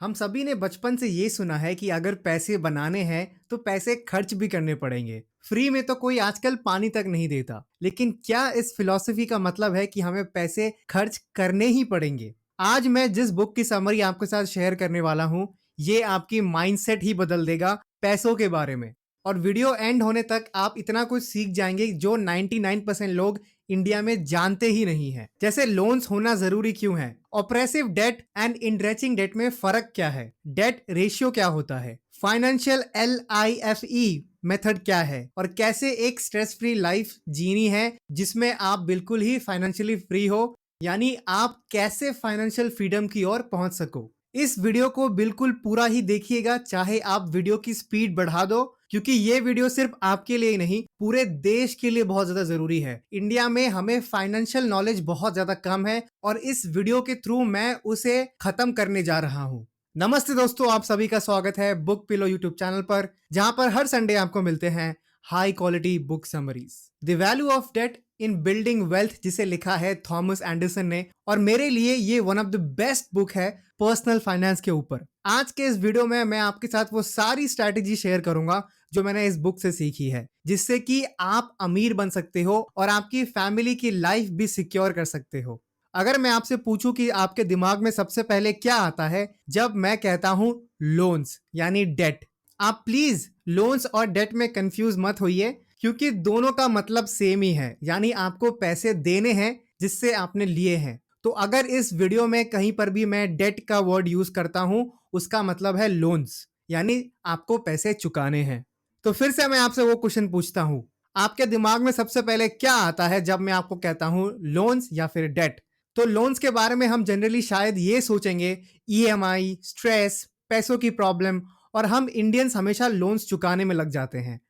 हम सभी ने बचपन से ये सुना है कि अगर पैसे बनाने हैं तो पैसे खर्च भी करने पड़ेंगे। फ्री में तो कोई आजकल पानी तक नहीं देता। लेकिन क्या इस फिलॉसफी का मतलब है कि हमें पैसे खर्च करने ही पड़ेंगे? आज मैं जिस बुक की समरी आपके साथ शेयर करने वाला हूँ, ये आपकी माइंडसेट ही बदल देगा पैसों के बारे में। और वीडियो एंड होने तक आप इतना कुछ सीख जाएंगे जो 99% लोग इंडिया में जानते ही नहीं है। जैसे लोन्स होना जरूरी क्यों है, ऑपरेसिव डेट एंड इनरेचिंग डेट में फर्क क्या है, डेट रेशियो क्या होता है, फाइनेंशियल LIFE मेथड क्या है, और कैसे एक स्ट्रेस फ्री लाइफ जीनी है जिसमें आप बिल्कुल ही फाइनेंशियली फ्री हो, यानी आप कैसे फाइनेंशियल फ्रीडम की ओर पहुंच सको। इस वीडियो को बिल्कुल पूरा ही देखिएगा, चाहे आप वीडियो की स्पीड बढ़ा दो, क्योंकि ये वीडियो सिर्फ आपके लिए ही नहीं पूरे देश के लिए बहुत ज्यादा जरूरी है। इंडिया में हमें फाइनेंशियल नॉलेज बहुत ज्यादा कम है और इस वीडियो के थ्रू मैं उसे खत्म करने जा रहा हूँ। नमस्ते दोस्तों, आप सभी का स्वागत है बुक पिलो यूट्यूब चैनल पर, जहां पर हर संडे आपको मिलते हैं high quality book summaries. The value of debt in building wealth, जिसे लिखा है थॉमस एंडरसन ने, और मेरे लिए ये one of the best book है पर्सनल फाइनेंस के ऊपर। आज के इस वीडियो में मैं आपके साथ वो सारी स्ट्रैटेजी शेयर करूंगा जो मैंने इस बुक से सीखी है, जिससे कि आप अमीर बन सकते हो और आपकी फैमिली की लाइफ भी सिक्योर कर सकते हो। अगर मैं आपसे पूछूं कि आपके दिमाग में सबसे पहले क्या आता है जब मैं कहता हूं लोन्स यानी डेट, आप प्लीज लोन्स और डेट में कंफ्यूज मत होइए, क्योंकि दोनों का मतलब सेम ही है, यानी आपको पैसे देने हैं जिससे आपने लिए हैं। तो अगर इस वीडियो में कहीं पर भी मैं डेट का वर्ड यूज करता हूं, उसका मतलब है लोन्स, यानी आपको पैसे चुकाने हैं। तो फिर से मैं आपसे वो क्वेश्चन पूछता हूं, आपके दिमाग में सबसे पहले क्या आता है जब मैं आपको कहता हूं लोन्स या फिर डेट? तो लोन्स के बारे में हम जनरली शायद ये सोचेंगे EMI, स्ट्रेस, पैसों की प्रॉब्लम, और हम इंडियंस हमेशा लोन्स चुकाने में लग जाते हैं।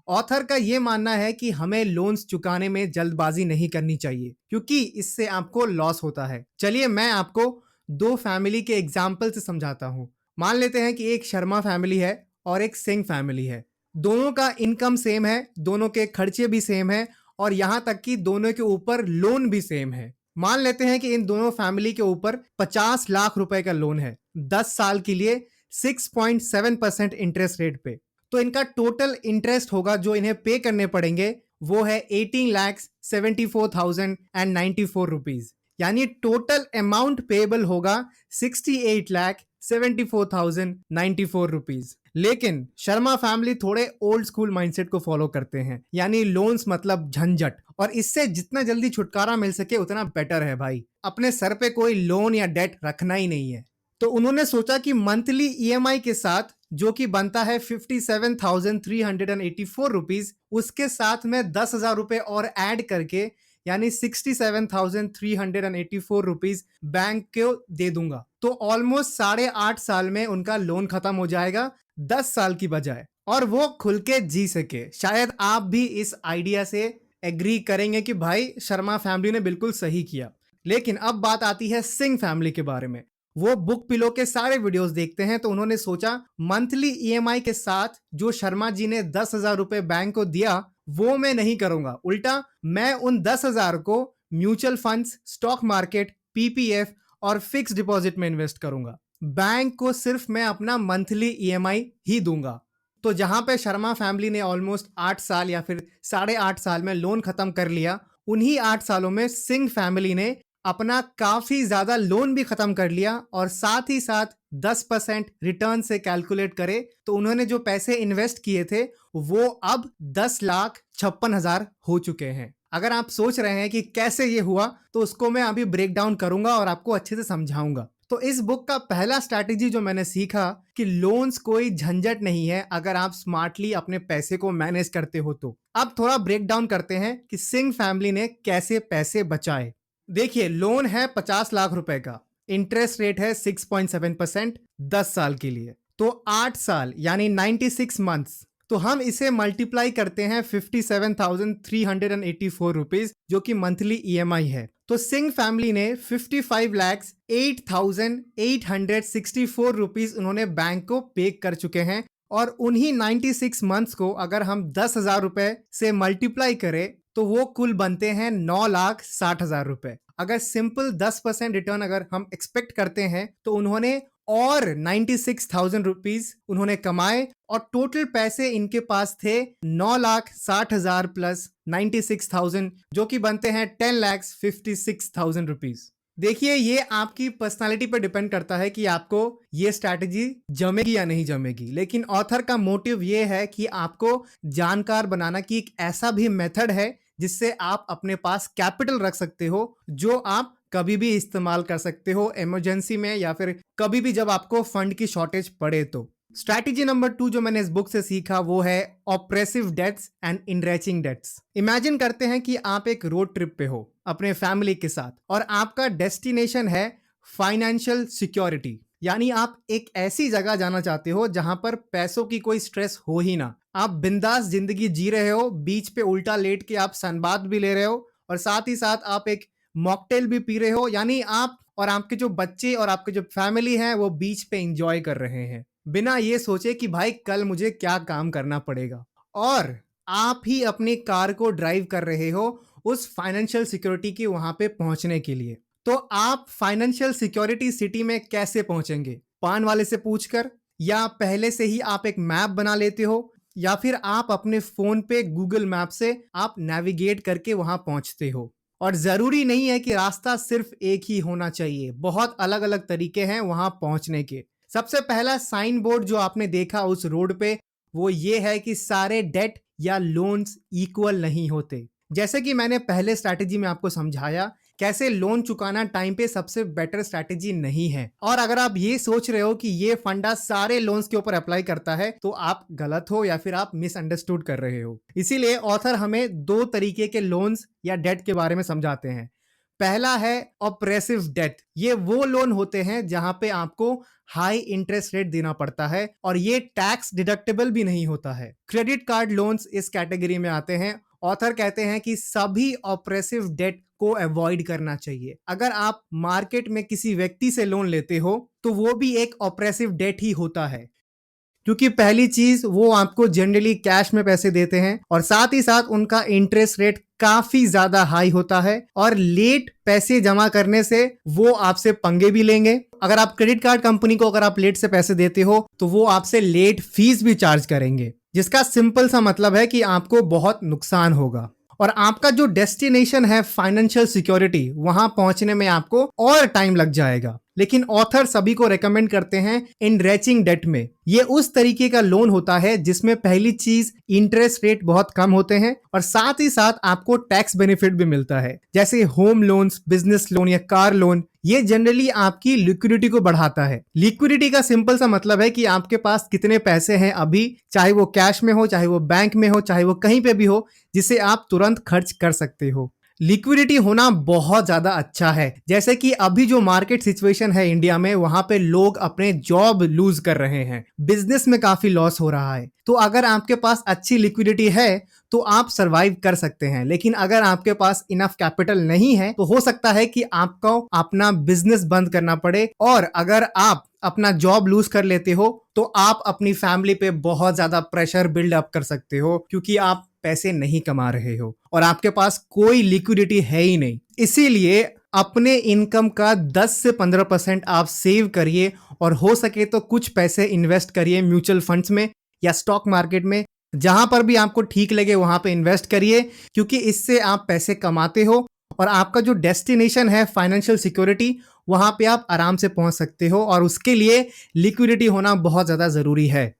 ऑथर का ये मानना है कि हमें लोन्स चुकाने में जल्दबाजी नहीं करनी चाहिए, क्योंकि इससे आपको लॉस होता है। चलिए मैं आपको दो फैमिली के एग्जाम्पल से समझाता हूं। मान लेते हैं कि एक शर्मा फैमिली है और एक सिंह फैमिली है। दोनों का इनकम सेम है, दोनों के खर्चे भी सेम है, और यहां तक कि दोनों के ऊपर लोन भी सेम है। मान लेते हैं कि इन दोनों फैमिली के ऊपर 50 लाख रुपए का लोन है, 10 साल के लिए 6.7% इंटरेस्ट रेट पे। तो इनका टोटल इंटरेस्ट होगा जो इन्हें पे करने पड़ेंगे, वो है 18,74,094 रुपीज, यानी टोटल अमाउंट पेएबल होगा 68,74,094 रुपीज। लेकिन शर्मा फैमिली थोड़े ओल्ड स्कूल माइंडसेट को फॉलो करते हैं, यानी लोन्स मतलब झंझट, और इससे जितना जल्दी छुटकारा मिल सके उतना बेटर है भाई। अपने सर पे कोई लोन या डेट रखना ही नहीं है। तो उन्होंने सोचा कि मंथली EMI के साथ, जो कि बनता है 57,384 रुपीज, उसके साथ में 10,000 रुपए और ऐड करके, यानी 67,384 रुपीज बैंक को दे दूंगा। तो ऑलमोस्ट 8.5 साल में उनका लोन खत्म हो जाएगा, 10 साल की बजाय, और वो खुल के जी सके। शायद आप भी इस आइडिया से एग्री करेंगे कि भाई शर्मा फैमिली ने बिल्कुल सही किया। लेकिन अब बात आती है सिंह फैमिली के बारे में। वो बुक पिलो के सारे वीडियोस देखते हैं, तो उन्होंने सोचा मंथली EMI के साथ जो शर्मा जी ने 10,000 रुपए बैंक को दिया वो मैं नहीं करूंगा। उल्टा मैं उन 10,000 को mutual funds, stock market, PPF और फिक्स डिपॉजिट में इन्वेस्ट करूंगा। बैंक को सिर्फ मैं अपना मंथली EMI ही दूंगा। तो जहां पे शर्मा फैमिली ने ऑलमोस्ट 8 साल या फिर 8.5 साल में लोन खत्म कर लिया, उन्हीं 8 सालों में सिंह फैमिली ने अपना काफी ज्यादा लोन भी खत्म कर लिया, और साथ ही साथ 10% रिटर्न से कैलकुलेट करे तो उन्होंने जो पैसे इन्वेस्ट किए थे वो अब 10,56,000 हो चुके हैं। अगर आप सोच रहे हैं कि कैसे ये हुआ, तो उसको मैं अभी ब्रेक डाउन करूंगा और आपको अच्छे से समझाऊंगा। तो इस बुक का पहला स्ट्रैटेजी जो मैंने सीखा कि लोन्स कोई झंझट नहीं है अगर आप स्मार्टली अपने पैसे को मैनेज करते हो। तो अब थोड़ा ब्रेक डाउन करते हैं कि सिंह फैमिली ने कैसे पैसे बचाए। देखिए, लोन है 50 लाख रुपए का, इंटरेस्ट रेट है 6.7%, 10 साल के लिए, तो 8 साल यानी 96 मंथ्स। तो हम इसे मल्टीप्लाई करते हैं 57,384 रुपीज, जो कि मंथली EMI है। तो सिंह फैमिली ने 55,08,864 रुपीज उन्होंने बैंक को पे कर चुके हैं, और उन्हीं 96 मंथ्स को अगर हम 10,000 रुपए से मल्टीप्लाई करें तो वो कुल बनते हैं 9,60,000 रुपए। अगर सिंपल 10% रिटर्न अगर हम एक्सपेक्ट करते हैं, तो उन्होंने और 96,000 रुपीज उन्होंने कमाए और टोटल पैसे इनके पास थे 9,60,000 प्लस 96,000 जो कि बनते हैं 10,56,000 रुपीज। देखिए, ये आपकी पर्सनालिटी पर डिपेंड करता है कि आपको ये स्ट्रैटेजी जमेगी या नहीं जमेगी, लेकिन ऑथर का मोटिव ये है कि आपको जानकार बनाना कि एक ऐसा भी मेथड है जिससे आप अपने पास कैपिटल रख सकते हो जो आप कभी भी इस्तेमाल कर सकते हो इमरजेंसी में या फिर कभी भी जब आपको फंड की शॉर्टेज पड़े तो। स्ट्रैटेजी नंबर 2 जो मैंने इस बुक से सीखा वो है oppressive dates and enriching dates. Imagine करते हैं कि आप एक रोड ट्रिप पे हो अपने फैमिली के साथ और आपका डेस्टिनेशन है फाइनेंशियल सिक्योरिटी, यानी आप एक ऐसी जगह जाना चाहते हो जहां पर पैसों की कोई स्ट्रेस हो ही ना। आप बिंदास जिंदगी जी रहे हो, बीच पे उल्टा लेट के आप सनबाथ भी ले रहे हो और साथ ही साथ आप एक मॉकटेल भी पी रहे हो, यानी आप और आपके जो बच्चे और आपके जो फैमिली है वो बीच पे एंजॉय कर रहे हैं बिना ये सोचे कि भाई कल मुझे क्या काम करना पड़ेगा। और आप ही अपनी कार को ड्राइव कर रहे हो उस फाइनेंशियल सिक्योरिटी की वहां पे पहुंचने के लिए। तो आप फाइनेंशियल सिक्योरिटी सिटी में कैसे पहुंचेंगे? पान वाले से पूछकर, या पहले से ही आप एक मैप बना लेते हो, या फिर आप अपने फोन पे गूगल मैप से आप नेविगेट करके वहां पहुंचते हो। और जरूरी नहीं है कि रास्ता सिर्फ एक ही होना चाहिए, बहुत अलग अलग तरीके हैं वहां पहुंचने के। सबसे पहला साइन बोर्ड जो आपने देखा उस रोड पे वो ये है कि सारे डेट या लोन्स इक्वल नहीं होते। जैसे कि मैंने पहले स्ट्रैटेजी में आपको समझाया कैसे लोन चुकाना टाइम पे सबसे बेटर स्ट्रैटेजी नहीं है। और अगर आप ये सोच रहे हो कि ये फंडा सारे लोन्स के ऊपर अप्लाई करता है तो आप गलत हो या फिर आप मिसअंडरस्टूड कर रहे हो। इसीलिए ऑथर हमें 2 तरीके के लोन्स या डेट के बारे में समझाते हैं। पहला है ऑप्रेसिव डेट। ये वो लोन होते हैं जहां पे आपको हाई इंटरेस्ट रेट देना पड़ता है और ये टैक्स डिडक्टेबल भी नहीं होता है। क्रेडिट कार्ड लोन्स इस कैटेगरी में आते हैं। ऑथर कहते हैं कि सभी ऑप्रेसिव डेट को अवॉइड करना चाहिए। अगर आप मार्केट में किसी व्यक्ति से लोन लेते हो तो वो भी एक ऑप्रेसिव डेट ही होता है, क्योंकि पहली चीज वो आपको जनरली कैश में पैसे देते हैं और साथ ही साथ उनका इंटरेस्ट रेट काफी ज्यादा हाई होता है और लेट पैसे जमा करने से वो आपसे पंगे भी लेंगे। अगर आप क्रेडिट कार्ड कंपनी को अगर आप लेट से पैसे देते हो तो वो आपसे लेट फीस भी चार्ज करेंगे, जिसका सिंपल सा मतलब है कि आपको बहुत नुकसान होगा। और आपका जो डेस्टिनेशन है फाइनेंशियल सिक्योरिटी, वहां पहुंचने में आपको और टाइम लग जाएगा। लेकिन ऑथर सभी को रेकमेंड करते हैं इनरेचिंग डेट में। ये उस तरीके का लोन होता है जिसमें पहली चीज इंटरेस्ट रेट बहुत कम होते हैं और साथ ही साथ आपको टैक्स बेनिफिट भी मिलता है, जैसे होम लोन्स, बिजनेस लोन या कार लोन। ये जनरली आपकी लिक्विडिटी को बढ़ाता है। लिक्विडिटी का सिंपल सा मतलब है कि आपके पास कितने पैसे हैं अभी, चाहे वो कैश में हो, चाहे वो बैंक में हो, चाहे वो कहीं पे भी हो, जिसे आप तुरंत खर्च कर सकते हो। लिक्विडिटी होना बहुत ज्यादा अच्छा है। जैसे कि अभी जो मार्केट सिचुएशन है इंडिया में, वहां पे लोग अपने जॉब लूज कर रहे हैं, बिजनेस में काफी लॉस हो रहा है। तो अगर आपके पास अच्छी लिक्विडिटी है तो आप सरवाइव कर सकते हैं। लेकिन अगर आपके पास इनफ कैपिटल नहीं है तो हो सकता है कि आपको अपना बिजनेस बंद करना पड़े, और अगर आप अपना जॉब लूज कर लेते हो तो आप अपनी फैमिली पे बहुत ज्यादा प्रेशर बिल्ड अप कर सकते हो, क्योंकि आप पैसे नहीं कमा रहे हो और आपके पास कोई लिक्विडिटी है ही नहीं। इसीलिए अपने इनकम का 10 से 15% आप सेव करिए और हो सके तो कुछ पैसे इन्वेस्ट करिए म्यूचुअल फंड्स में या स्टॉक मार्केट में। जहां पर भी आपको ठीक लगे वहां पे इन्वेस्ट करिए, क्योंकि इससे आप पैसे कमाते हो और आपका जो डेस्टिनेशन है फाइनेंशियल सिक्योरिटी, वहां पे आप आराम से पहुंच सकते हो और उसके लिए लिक्विडिटी होना बहुत ज्यादा जरूरी है।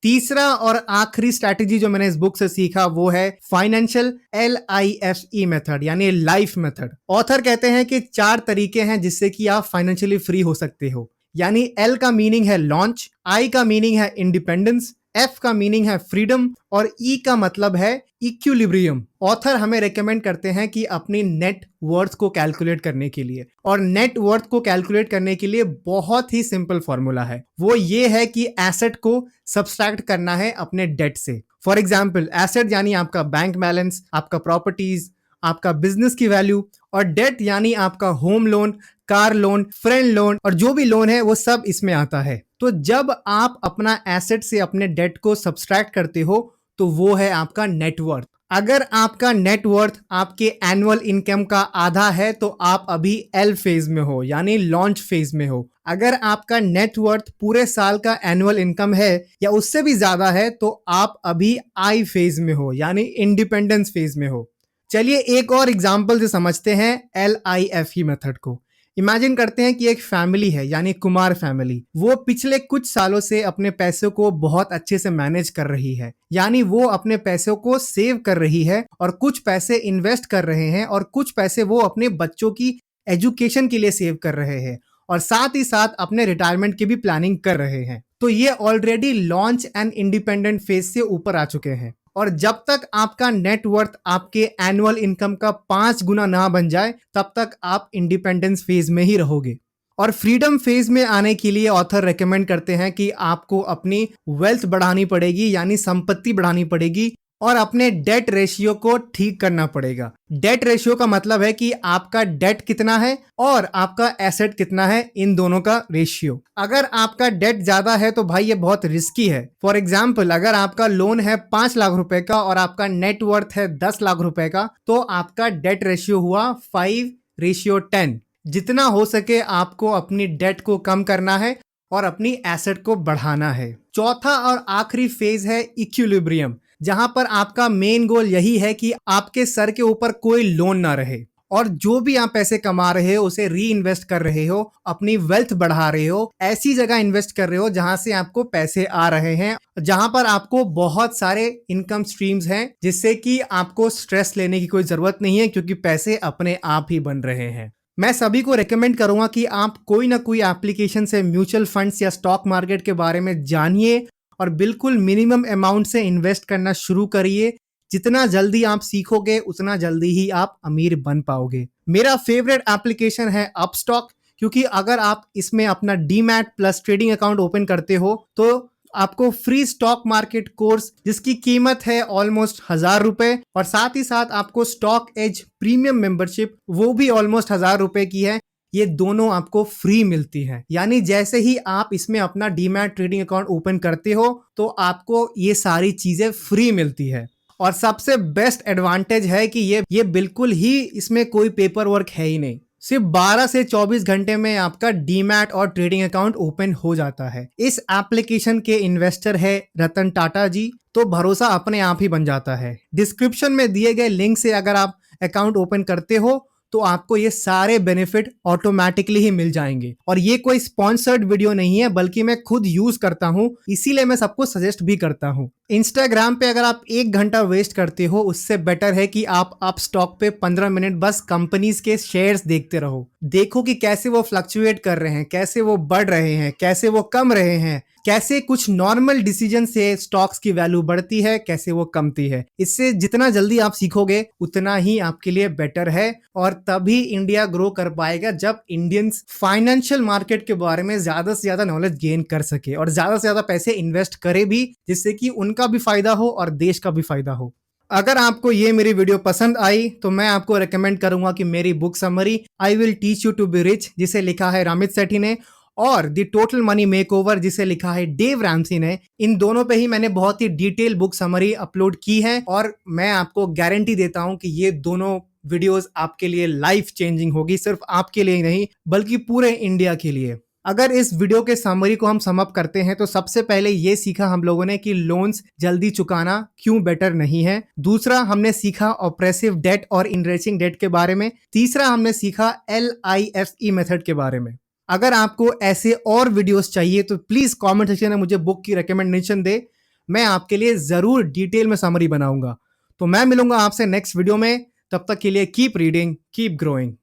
तीसरा और आखिरी स्ट्रैटेजी जो मैंने इस बुक से सीखा वो है फाइनेंशियल LIFE मेथड, यानी लाइफ मेथड। ऑथर कहते हैं कि 4 तरीके हैं जिससे कि आप फाइनेंशियली फ्री हो सकते हो। यानी L का मीनिंग है लॉन्च, I का मीनिंग है इंडिपेंडेंस, F का मीनिंग है फ्रीडम और E का मतलब है इक्विलिब्रियम। ऑथर हमें रेकमेंड करते हैं कि अपनी नेट वर्थ को कैलकुलेट करने के लिए, और नेट वर्थ को कैलकुलेट करने के लिए बहुत ही सिंपल फॉर्मूला है। वो ये है कि एसेट को सब्सट्रैक्ट करना है अपने डेट से। फॉर एग्जाम्पल, एसेट यानी आपका बैंक बैलेंस, आपका प्रॉपर्टीज, आपका बिजनेस की वैल्यू, और डेट यानी आपका home loan, car loan, friend loan और जो भी लोन है वो सब इसमें आता है। तो जब आप अपना एसेट से अपने डेट को सब्सट्रैक्ट करते हो तो वो है आपका नेटवर्थ। अगर आपका नेटवर्थ आपके एनुअल इनकम का आधा है तो आप अभी एल फेज में हो, यानी लॉन्च फेज में हो। अगर आपका नेटवर्थ पूरे साल का एनुअल इनकम है या उससे भी ज्यादा है तो आप अभी आई फेज में हो, यानी इंडिपेंडेंस फेज में हो। चलिए एक और एग्जाम्पल से समझते हैं LIFE मेथड को। इमेजिन करते हैं कि एक फैमिली है, यानी कुमार फैमिली। वो पिछले कुछ सालों से अपने पैसों को बहुत अच्छे से मैनेज कर रही है, यानी वो अपने पैसों को सेव कर रही है और कुछ पैसे इन्वेस्ट कर रहे हैं और कुछ पैसे वो अपने बच्चों की एजुकेशन के लिए सेव कर रहे हैं और साथ ही साथ अपने रिटायरमेंट की भी प्लानिंग कर रहे हैं। तो ये already launch and independent phase से ऊपर आ चुके हैं। और जब तक आपका नेटवर्थ आपके एनुअल इनकम का 5 गुना ना बन जाए तब तक आप इंडिपेंडेंस फेज में ही रहोगे। और फ्रीडम फेज में आने के लिए ऑथर रेकमेंड करते हैं कि आपको अपनी वेल्थ बढ़ानी पड़ेगी, यानी संपत्ति बढ़ानी पड़ेगी और अपने डेट रेशियो को ठीक करना पड़ेगा। डेट रेशियो का मतलब है कि आपका डेट कितना है और आपका एसेट कितना है, इन दोनों का रेशियो। अगर आपका डेट ज्यादा है तो भाई ये बहुत रिस्की है। फॉर एग्जाम्पल, अगर आपका लोन है 5 लाख रुपए का और आपका नेटवर्थ है 10 लाख रुपए का तो आपका डेट रेशियो हुआ 5:10। जितना हो सके आपको अपनी डेट को कम करना है और अपनी एसेट को बढ़ाना है। चौथा और आखिरी फेज है इक्विलिब्रियम, जहां पर आपका मेन गोल यही है कि आपके सर के ऊपर कोई लोन ना रहे और जो भी आप पैसे कमा रहे हो उसे री इन्वेस्ट कर रहे हो, अपनी वेल्थ बढ़ा रहे हो, ऐसी जगह इन्वेस्ट कर रहे हो जहां से आपको पैसे आ रहे हैं, जहां पर आपको बहुत सारे इनकम स्ट्रीम्स हैं, जिससे कि आपको स्ट्रेस लेने की कोई जरूरत नहीं है क्योंकि पैसे अपने आप ही बन रहे हैं। मैं सभी को रेकमेंड करूंगा कि आप कोई ना कोई एप्लीकेशन से म्यूचुअल फंड्स या स्टॉक मार्केट के बारे में जानिए और बिल्कुल मिनिमम अमाउंट से इन्वेस्ट करना शुरू करिए। जितना जल्दी आप सीखोगे उतना जल्दी ही आप अमीर बन पाओगे। मेरा फेवरेट एप्लीकेशन है अपस्टॉक, क्योंकि अगर आप इसमें अपना demat plus trading account open करते हो तो आपको फ्री स्टॉक मार्केट कोर्स जिसकी कीमत है ऑलमोस्ट 1000 रुपए और साथ ही साथ आपको स्टॉक एज प्रीमियम मेंबरशिप वो भी ऑलमोस्ट 1000 रुपए की है। ये दोनों आपको फ्री मिलती है, यानी जैसे ही आप इसमें अपना डीमैट ट्रेडिंग अकाउंट ओपन करते हो तो आपको ये सारी चीजें फ्री मिलती है। और सबसे बेस्ट एडवांटेज है कि ये बिल्कुल ही इसमें कोई पेपर वर्क है ही नहीं। सिर्फ 12 से 24 घंटे में आपका डीमैट और ट्रेडिंग अकाउंट ओपन हो जाता है। इस एप्लीकेशन के इन्वेस्टर है रतन टाटा जी, तो भरोसा अपने आप ही बन जाता है। डिस्क्रिप्शन में दिए गए लिंक से अगर आप अकाउंट ओपन करते हो तो आपको ये सारे बेनिफिट ऑटोमेटिकली ही मिल जाएंगे। और ये कोई स्पॉन्सर्ड वीडियो नहीं है, बल्कि मैं खुद यूज करता हूं, इसीलिए मैं सबको सजेस्ट भी करता हूं। इंस्टाग्राम पे अगर आप 1 घंटा वेस्ट करते हो उससे बेटर है कि आप स्टॉक पे 15 मिनट बस कंपनीज के शेयर्स देखते रहो। देखो कि कैसे वो फ्लक्चुएट कर रहे हैं, कैसे वो बढ़ रहे हैं, कैसे वो कम रहे हैं, कैसे कुछ नॉर्मल डिसीजन से स्टॉक्स की वैल्यू बढ़ती है, कैसे वो कमती है। इससे जितना जल्दी आप सीखोगे उतना ही आपके लिए बेटर है और तभी इंडिया ग्रो कर पाएगा जब इंडियंस फाइनेंशियल मार्केट के बारे में ज्यादा से ज्यादा नॉलेज गेन कर सके और ज्यादा से ज्यादा पैसे इन्वेस्ट करे भी, जिससे कि उनका भी फायदा हो और देश का भी फायदा हो। अगर आपको ये मेरी वीडियो पसंद आई तो मैं आपको रेकमेंड करूंगा कि मेरी book summary I will teach you to be rich, जिसे लिखा है रामित सेठी ने, और द टोटल मनी मेकओवर जिसे लिखा है डेव रैमसी ने। इन दोनों पे ही मैंने बहुत ही डिटेल बुक समरी अपलोड की है और मैं आपको गारंटी देता हूं कि ये दोनों वीडियोस आपके लिए लाइफ चेंजिंग होगी, सिर्फ आपके लिए नहीं बल्कि पूरे इंडिया के लिए। अगर इस वीडियो के समरी को हम सम अप करते हैं तो सबसे पहले ये सीखा हम लोगों ने कि लोन्स जल्दी चुकाना क्यों बेटर नहीं है। दूसरा, हमने सीखा ऑप्रेसिव डेट और इनरिचिंग डेट के बारे में। तीसरा, हमने सीखा LIFE मेथड के बारे में। अगर आपको ऐसे और वीडियोस चाहिए तो प्लीज कमेंट सेक्शन में मुझे बुक की रिकमेंडेशन दे, मैं आपके लिए जरूर डिटेल में समरी बनाऊंगा। तो मैं मिलूंगा आपसे नेक्स्ट वीडियो में, तब तक के लिए कीप रीडिंग, कीप ग्रोइंग।